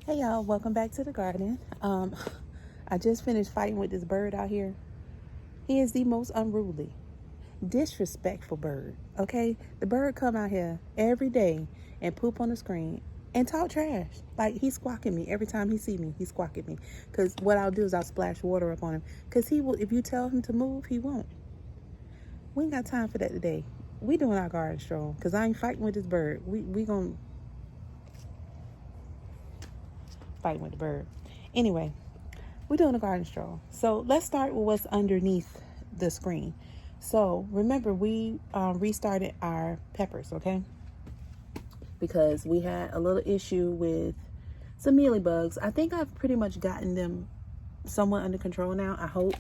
Hey y'all, welcome back to the garden. I just finished fighting with this bird out here. He is the most unruly, disrespectful bird. Okay, the bird come out here every day and poop on the screen and talk trash. Like he's squawking me every time he see me. He's squawking me because what I'll do is I'll splash water up on him because he will. If you tell him to move, he won't. We ain't got time for that today. We doing our garden stroll because I ain't fighting with this bird. We gonna fight with the bird. Anyway, we're doing a garden stroll. So let's start with what's underneath the screen. So remember, we restarted our peppers, okay? Because we had a little issue with some mealybugs. I think I've pretty much gotten them somewhat under control now. I hope.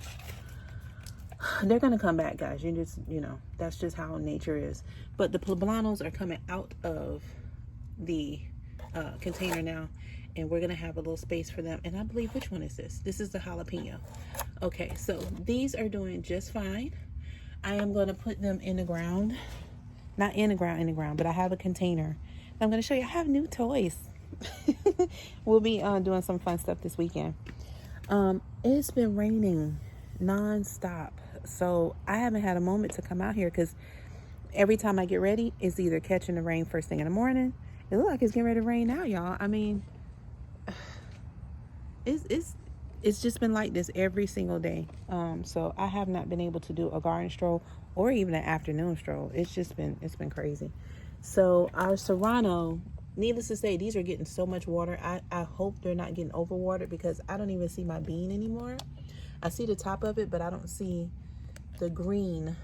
They're gonna come back, guys. That's just how nature is. But the poblanos are coming out of the container now, and we're gonna have a little space for them. And I believe, which one is this? This is the jalapeno. Okay, so these are doing just fine. I am gonna put them in the ground, not in the ground, but I have a container. I'm gonna show you. I have new toys. We'll be doing some fun stuff this weekend. It's been raining non-stop, so I haven't had a moment to come out here because every time I get ready, it's either catching the rain first thing in the morning. It looks like it's getting ready to rain now, y'all. I mean, it's just been like this every single day. So I have not been able to do a garden stroll or even an afternoon stroll. It's been crazy. So our serrano, needless to say, these are getting so much water. I hope they're not getting overwatered because I don't even see my bean anymore. I see the top of it, but I don't see the green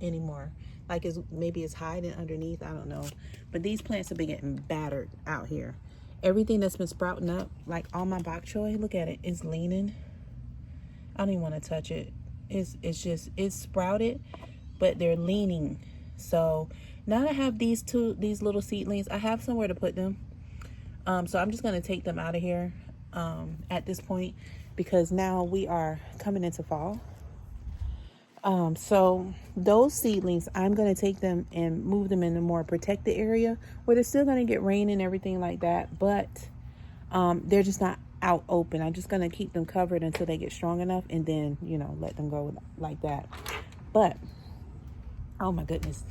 anymore. Like maybe it's hiding underneath. I don't know. But these plants have been getting battered out here. Everything that's been sprouting up, like all my bok choy, look at it, it's leaning. I don't even want to touch it. It's sprouted, but they're leaning. So now that I have these little seedlings, I have somewhere to put them. So I'm just gonna take them out of here at this point because now we are coming into fall. So those seedlings, I'm going to take them and move them in a more protected area where they're still going to get rain and everything like that, but they're just not out open. I'm just going to keep them covered until they get strong enough and then, let them go like that. But, oh my goodness.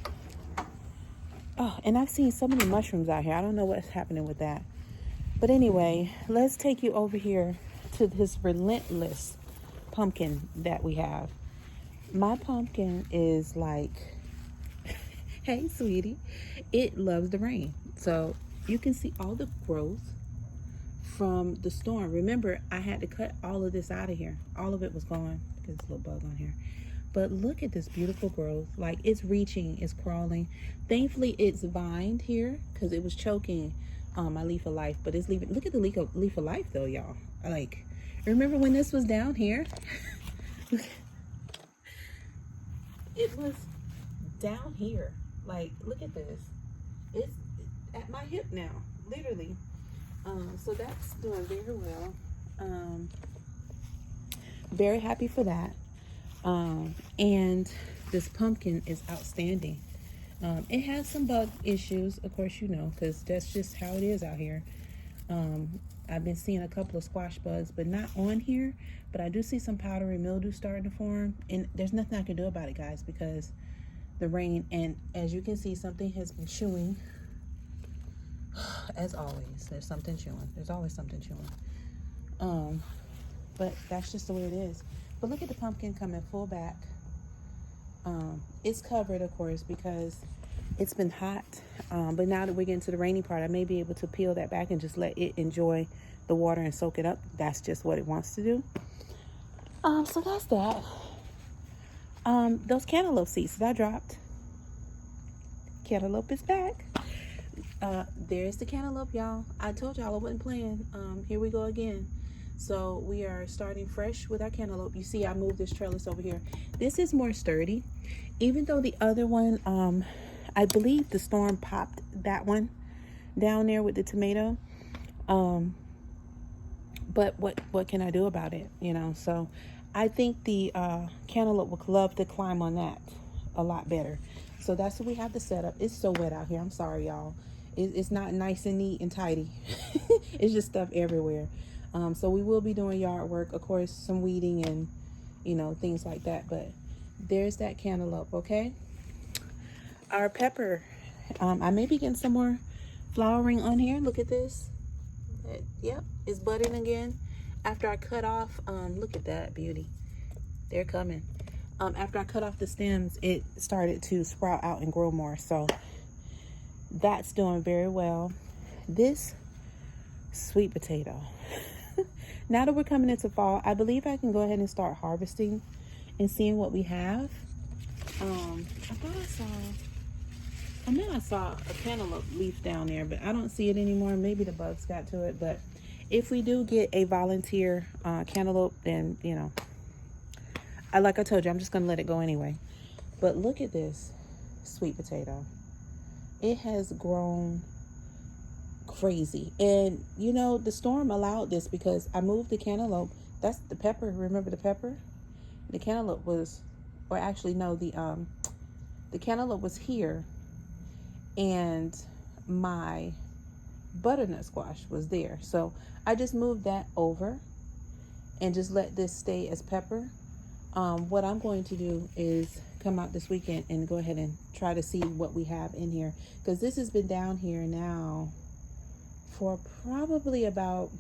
Oh, and I've seen so many mushrooms out here. I don't know what's happening with that. But anyway, let's take you over here to this relentless pumpkin that we have. My pumpkin is like, hey, sweetie, it loves the rain. So you can see all the growth from the storm. Remember, I had to cut all of this out of here. All of it was gone because there's a little bug on here. But look at this beautiful growth. Like it's reaching, it's crawling. Thankfully, it's vined here because it was choking my leaf of life. But it's leaving. Look at the leaf of life though, y'all. Like, remember when this was down here? It was down here. Like, look at this. It's at my hip now, literally. So that's doing very well. Very happy for that. And this pumpkin is outstanding. It has some bug issues, of course, because that's just how it is out here. I've been seeing a couple of squash bugs, but not on here. But I do see some powdery mildew starting to form. And there's nothing I can do about it, guys, because the rain. And as you can see, something has been chewing. As always, there's something chewing. There's always something chewing. But that's just the way it is. But look at the pumpkin coming full back. It's covered, of course, because it's been hot. But now that we're getting to the rainy part, I may be able to peel that back and just let it enjoy the water and soak it up. That's just what it wants to do. So that's that. Those cantaloupe seeds that I dropped. Cantaloupe is back. There's the cantaloupe, y'all. I told y'all I wasn't playing. Here we go again. So we are starting fresh with our cantaloupe. You see, I moved this trellis over here. This is more sturdy. Even though the other one, I believe the storm popped that one down there with the tomato. But what can I do about it? So I think the cantaloupe would love to climb on that a lot better. So that's what we have to set up. It's so wet out here. I'm sorry, y'all. It's not nice and neat and tidy. It's just stuff everywhere. So we will be doing yard work, of course, some weeding and, things like that. But there's that cantaloupe, okay? Our pepper, I may be getting some more flowering on here. Look at this. Yep, it's budding again. After I cut off, look at that beauty. They're coming. After I cut off the stems, it started to sprout out and grow more. So that's doing very well. This sweet potato. Now that we're coming into fall, I believe I can go ahead and start harvesting and seeing what we have. I know I saw a cantaloupe leaf down there, but I don't see it anymore. Maybe the bugs got to it. But if we do get a volunteer cantaloupe, then, like I told you, I'm just going to let it go anyway. But look at this sweet potato. It has grown crazy. And, the storm allowed this because I moved the cantaloupe. That's the pepper. Remember the pepper? The cantaloupe was, or actually, no, the cantaloupe was here. And my butternut squash was there. So I just moved that over and just let this stay as pepper. What I'm going to do is come out this weekend and go ahead and try to see what we have in here, because this has been down here now for probably about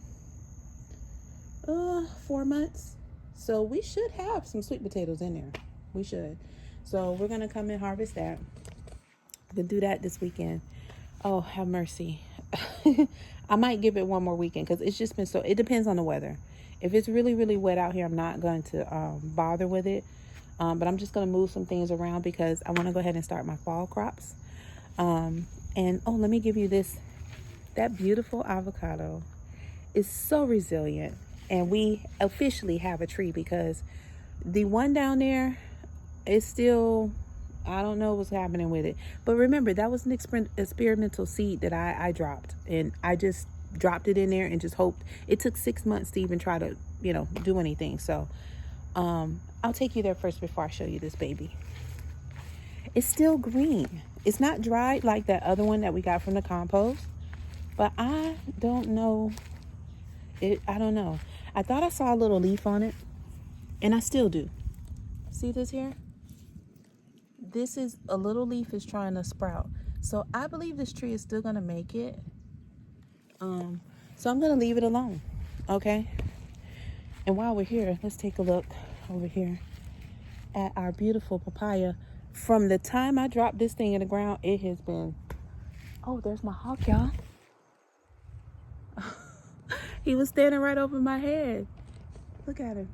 4 months. So we should have some sweet potatoes in there. We should. So we're going to come and harvest that. We'll do that this weekend. Oh, have mercy. I might give it one more weekend because it's just been it depends on the weather. If it's really, really wet out here, I'm not going to bother with it. But I'm just going to move some things around because I want to go ahead and start my fall crops. And let me give you this. That beautiful avocado is so resilient. And we officially have a tree because the one down there is still, I don't know what's happening with it. But remember, that was an experimental seed that I dropped. And I just dropped it in there and just hoped. It took 6 months to even try to, do anything. So I'll take you there first before I show you this baby. It's still green. It's not dried like that other one that we got from the compost. But I don't know. I don't know. I thought I saw a little leaf on it. And I still do. See this here? This is a little leaf is trying to sprout. So I believe this tree is still going to make it. So I'm going to leave it alone. Okay? And while we're here, let's take a look over here at our beautiful papaya. From the time I dropped this thing in the ground, it has been... Oh, there's my hawk, y'all. He was standing right over my head. Look at him.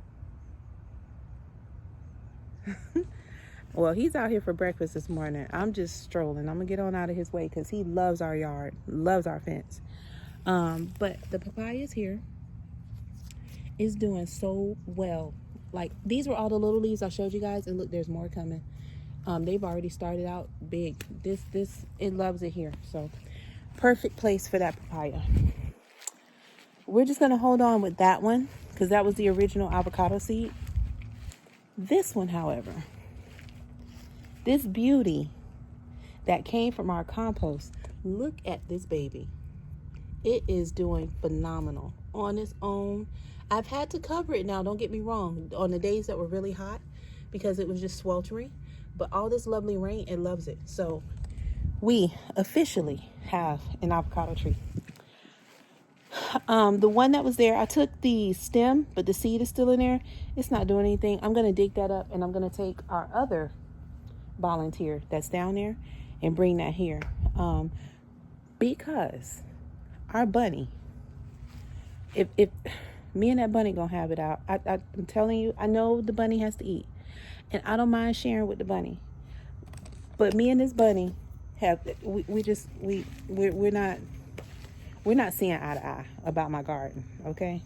Well, he's out here for breakfast this morning. I'm just strolling. I'm going to get on out of his way because he loves our yard, loves our fence. But the papaya is here. It's doing so well. Like, these were all the little leaves I showed you guys. And look, there's more coming. They've already started out big. It loves it here. So, perfect place for that papaya. We're just going to hold on with that one because that was the original avocado seed. This one, however, this beauty that came from our compost, look at this baby. It is doing phenomenal on its own. I've had to cover it now, don't get me wrong, on the days that were really hot because it was just sweltering. But all this lovely rain, it loves it. So we officially have an avocado tree. The one that was there, I took the stem, but the seed is still in there. It's not doing anything. I'm going to dig that up and I'm going to take our other volunteer that's down there and bring that here. Because our bunny, if me and that bunny gonna have it out, I'm telling you, I know the bunny has to eat and I don't mind sharing with the bunny, but me and this bunny we're not seeing eye to eye about my garden. Okay.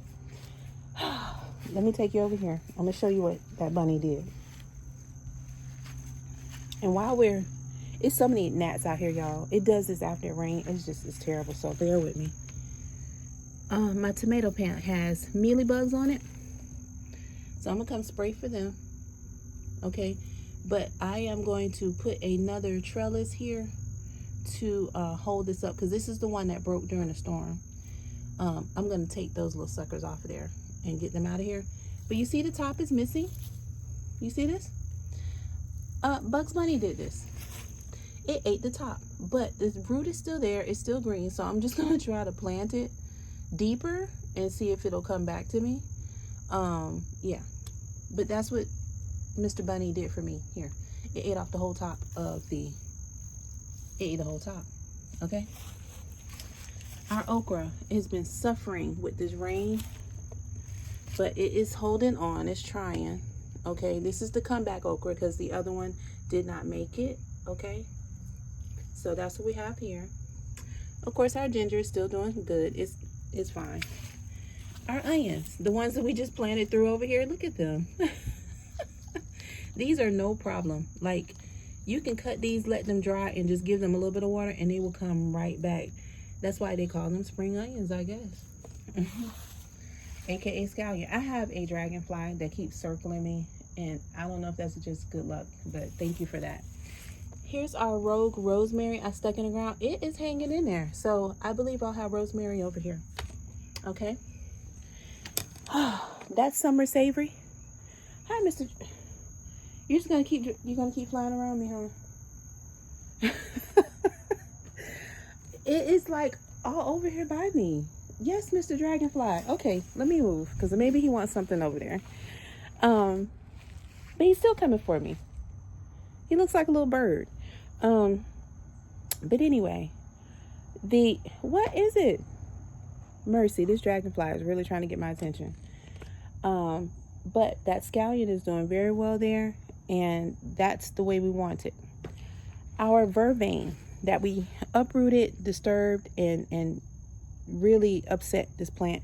Let me take you over here. I'm gonna show you what that bunny did. And while it's so many gnats out here, y'all. It does this after it rains. It's terrible. So bear with me. My tomato plant has mealybugs on it. So I'm gonna come spray for them. Okay. But I am going to put another trellis here to hold this up, because this is the one that broke during the storm. I'm going to take those little suckers off of there and get them out of here. But you see the top is missing. You see this? Bugs Bunny did this. It ate the top, but the root is still there. It's still green, so I'm just going to try to plant it deeper and see if it'll come back to me. Yeah, but that's what Mr. Bunny did for me here. It ate off the whole top of the, it ate the whole top. Okay. Our okra has been suffering with this rain, but it is holding on. It's trying. Okay, this is the comeback okra because the other one did not make it. Okay, so that's what we have here. Of course, our ginger is still doing good. It's fine. Our onions, the ones that we just planted through over here, look at them. These are no problem. Like, you can cut these, let them dry, and just give them a little bit of water, and they will come right back. That's why they call them spring onions, I guess. AKA scallion. I have a dragonfly that keeps circling me, and I don't know if that's just good luck, but thank you for that. Here's our rogue rosemary I stuck in the ground. It is hanging in there, so I believe I'll have rosemary over here. Okay. That's summer savory. Hi, Mr. You're gonna keep flying around me, huh? It is like all over here by me. Yes, Mr. Dragonfly. Okay, let me move because maybe he wants something over there. But he's still coming for me. He looks like a little bird. But anyway, what is it? Mercy, this dragonfly is really trying to get my attention. But that scallion is doing very well there, and that's the way we want it. Our vervain that we uprooted, disturbed, and really upset this plant,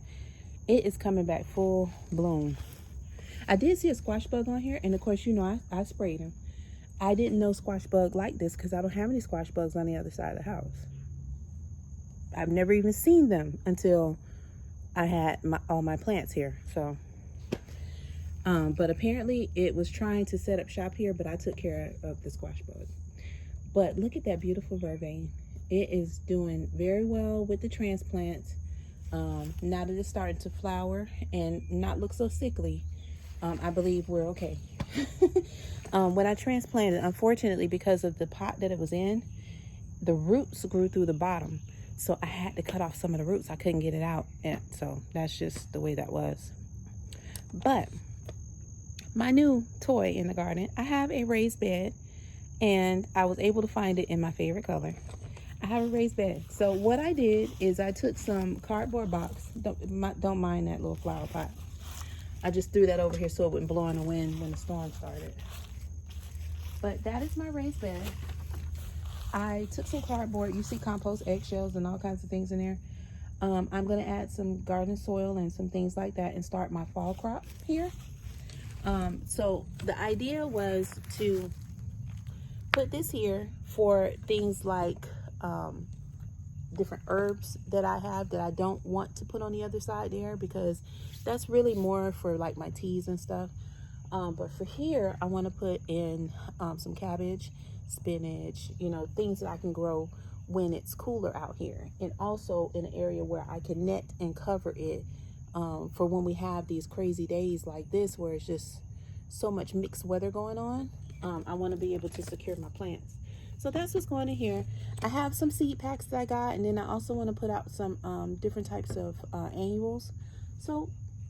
it is coming back full bloom. I did see a squash bug on here, and of course, you know, I sprayed him. I didn't know squash bug like this because I don't have any squash bugs on the other side of the house. I've never even seen them until I had all my plants here. So, but apparently it was trying to set up shop here, but I took care of the squash bug. But look at that beautiful vervain. It is doing very well with the transplants. Now that it's starting to flower and not look so sickly, I believe we're okay. When I transplanted, unfortunately, because of the pot that it was in, the roots grew through the bottom. So I had to cut off some of the roots. I couldn't get it out. And so that's just the way that was. But my new toy in the garden, I have a raised bed, and I was able to find it in my favorite color. I have a raised bed. So what I did is I took some cardboard box. Don't mind that little flower pot. I just threw that over here so it wouldn't blow in the wind when the storm started. But that is my raised bed. I took some cardboard. You see compost, eggshells, and all kinds of things in there. I'm going to add some garden soil and some things like that and start my fall crop here. So the idea was to put this here for things like different herbs that I have that I don't want to put on the other side there, because that's really more for like my teas and stuff. But for here, I want to put in some cabbage, spinach, you know, things that I can grow when it's cooler out here, and also in an area where I can net and cover it for when we have these crazy days like this where it's just so much mixed weather going on. I want to be able to secure my plants. So that's what's going in here. I have some seed packs that I got, and then I also want to put out some different types of annuals. So,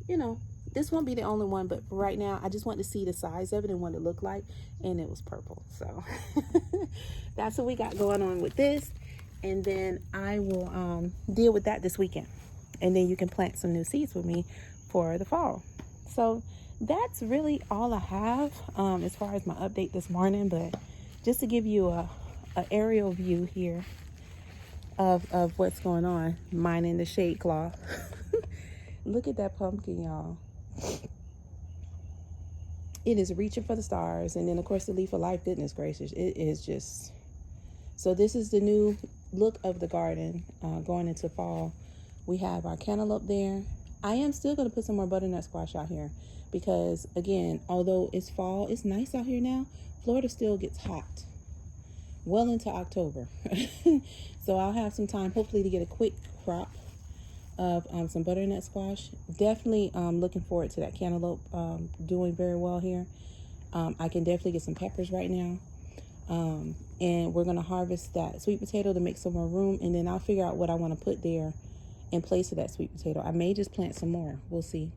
you know, this won't be the only one, but for right now, I just want to see the size of it and what it looked like, and it was purple. So that's what we got going on with this, and then I will deal with that this weekend, and then you can plant some new seeds with me for the fall. So that's really all I have as far as my update this morning, but just to give you a aerial view here of what's going on, mining the shade cloth. Look at that pumpkin, y'all. It is reaching for the stars. And then of course the leaf of life, goodness gracious, it is just, so this is the new look of the garden going into fall. We have our cantaloupe there. I am still going to put some more butternut squash out here because, again, although it's fall, it's nice out here now. Florida still gets hot. well into October. So I'll have some time, hopefully, to get a quick crop of some butternut squash. Definitely looking forward to that cantaloupe doing very well here. I can definitely get some peppers right now. And we're going to harvest that sweet potato to make some more room, and then I'll figure out what I want to put there in place of that sweet potato. I may just plant some more. We'll see.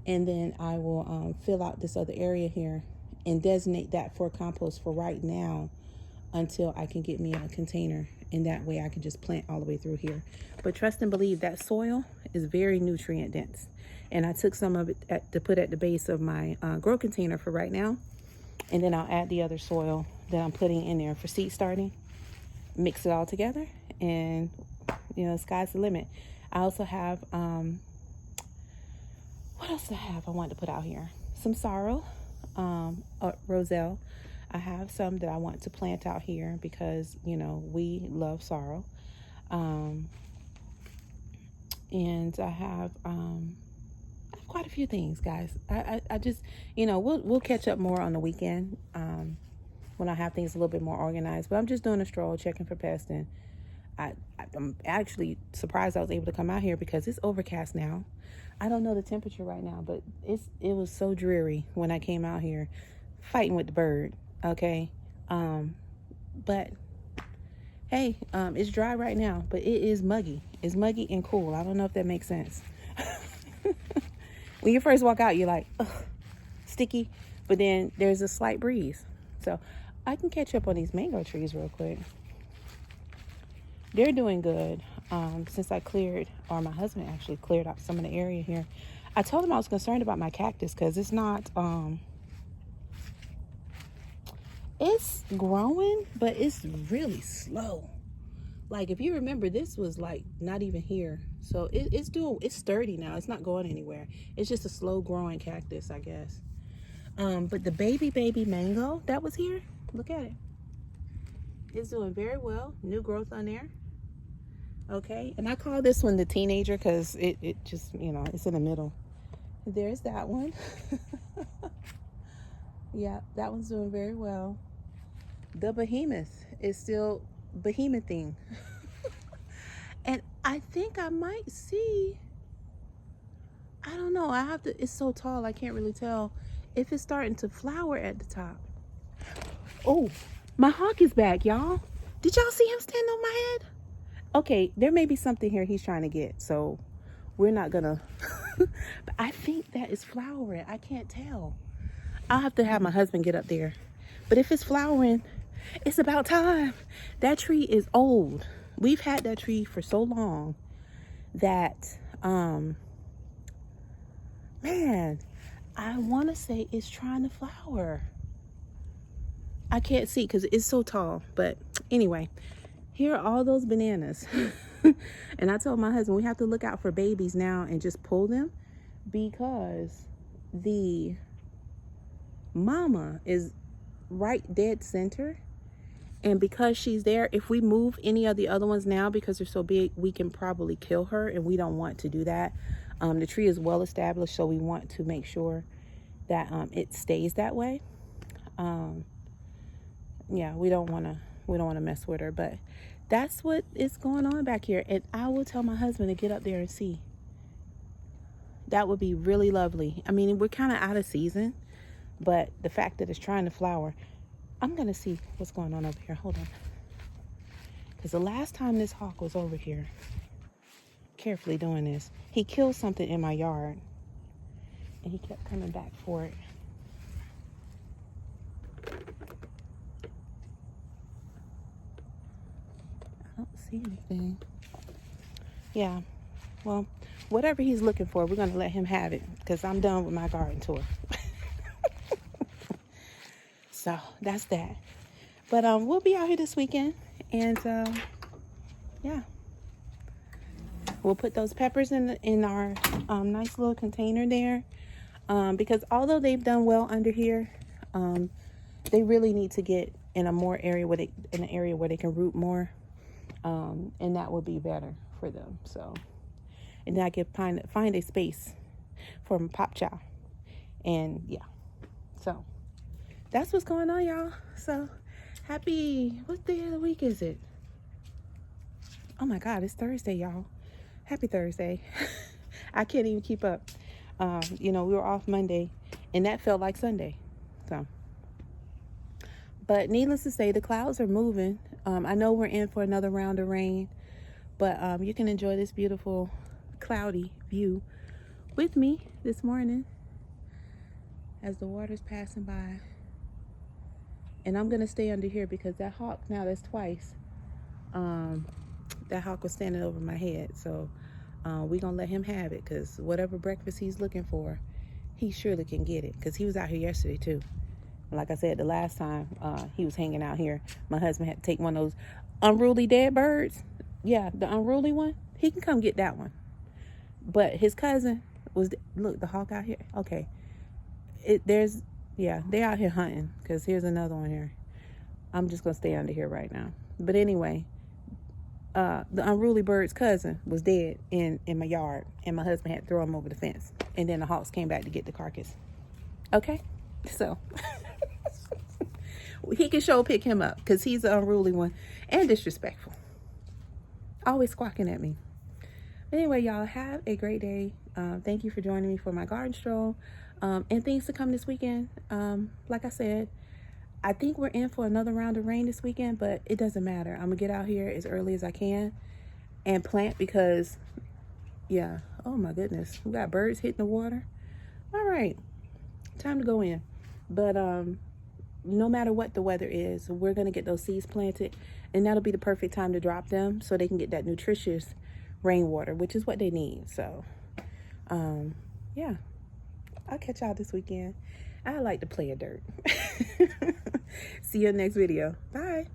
And then I will fill out this other area here and designate that for compost for right now until I can get me a container, and that way I can just plant all the way through here. But trust and believe, that soil is very nutrient dense, and I took some of it to put at the base of my grow container for right now, and then I'll add the other soil that I'm putting in there for seed starting, mix it all together, and sky's the limit. I also have what else do I have I wanted to put out here? Some sorrel, roselle. I have some that I want to plant out here because we love sorrel. And I have quite a few things, guys. I just we'll catch up more on the weekend when I have things a little bit more organized. But I'm just doing a stroll, checking for pests, and I'm actually surprised I was able to come out here because it's overcast now. I don't know the temperature right now, but it was so dreary when I came out here fighting with the bird. Okay. But hey, it's dry right now, but it is muggy. It's muggy and cool. I don't know if that makes sense. When you first walk out, you're like, ugh, sticky, but then there's a slight breeze. So I can catch up on these mango trees real quick. They're doing good. Since I cleared, or my husband actually cleared out some of the area here. I told him I was concerned about my cactus because it's not, it's growing, but it's really slow. Like, if you remember, this was like not even here. So it's sturdy now. It's not going anywhere. It's just a slow growing cactus, I guess. But the baby mango that was here, look at it. It's doing very well. New growth on there. Okay, and I call this one the teenager because it just, it's in the middle. There's that one. Yeah, that one's doing very well. The behemoth is still behemothing. And I think I might see, I don't know, it's so tall I can't really tell if it's starting to flower at the top. Oh, my hawk is back, y'all. Did y'all see him standing on my head? Okay, there may be something here he's trying to get, so we're not gonna but I think that is flowering. I can't tell. I'll have to have my husband get up there. But if it's flowering, it's about time. That tree is old. We've had that tree for so long that man, I want to say it's trying to flower. I can't see because it's so tall, but anyway, here are all those bananas. And I told my husband we have to look out for babies now and just pull them because the mama is right dead center, and because she's there, if we move any of the other ones now because they're so big, we can probably kill her, and we don't want to do that. The tree is well established, so we want to make sure that it stays that way. Yeah, we don't want to mess with her, but that's what is going on back here. And I will tell my husband to get up there and see. That would be really lovely. I mean, we're kind of out of season, but the fact that it's trying to flower, I'm going to see what's going on over here. Hold on. Because the last time this hawk was over here, carefully doing this, he killed something in my yard. And he kept coming back for it. I don't see anything. Yeah. Well, whatever he's looking for, we're going to let him have it. Because I'm done with my garden tour. So that's that. But we'll be out here this weekend, and yeah, we'll put those peppers in our nice little container there, because although they've done well under here, they really need to get in an area where they can root more, and that would be better for them. So, and then I can find a space for my pop chow, and yeah, so. That's what's going on, y'all. So Happy, what day of the week is it? Oh my God, it's Thursday, y'all. Happy Thursday. I can't even keep up. You know, we were off Monday and that felt like Sunday. So, but needless to say, the clouds are moving. I know we're in for another round of rain, but you can enjoy this beautiful cloudy view with me this morning as the water's passing by. And I'm gonna stay under here because that hawk, now that's twice, that hawk was standing over my head. So we're gonna let him have it, because whatever breakfast he's looking for, he surely can get it, because he was out here yesterday too. Like I said, the last time he was hanging out here, my husband had to take one of those unruly dead birds. Yeah, the unruly one. He can come get that one. But his cousin was, look, the hawk out here. Okay. Yeah, they out here hunting, because here's another one here. I'm just going to stay under here right now. But anyway, the unruly bird's cousin was dead in my yard, and my husband had to throw him over the fence. And then the hawks came back to get the carcass. Okay? So, he can sure pick him up, because he's the unruly one and disrespectful. Always squawking at me. Anyway, y'all, have a great day. Thank you for joining me for my garden stroll. And things to come this weekend. Like I said, I think we're in for another round of rain this weekend, but it doesn't matter. I'm going to get out here as early as I can and plant because, yeah, oh my goodness. We got birds hitting the water. All right, time to go in. But no matter what the weather is, we're going to get those seeds planted, and that'll be the perfect time to drop them so they can get that nutritious rainwater, which is what they need. So, yeah. I'll catch y'all this weekend. I like to play in dirt. See you next video. Bye.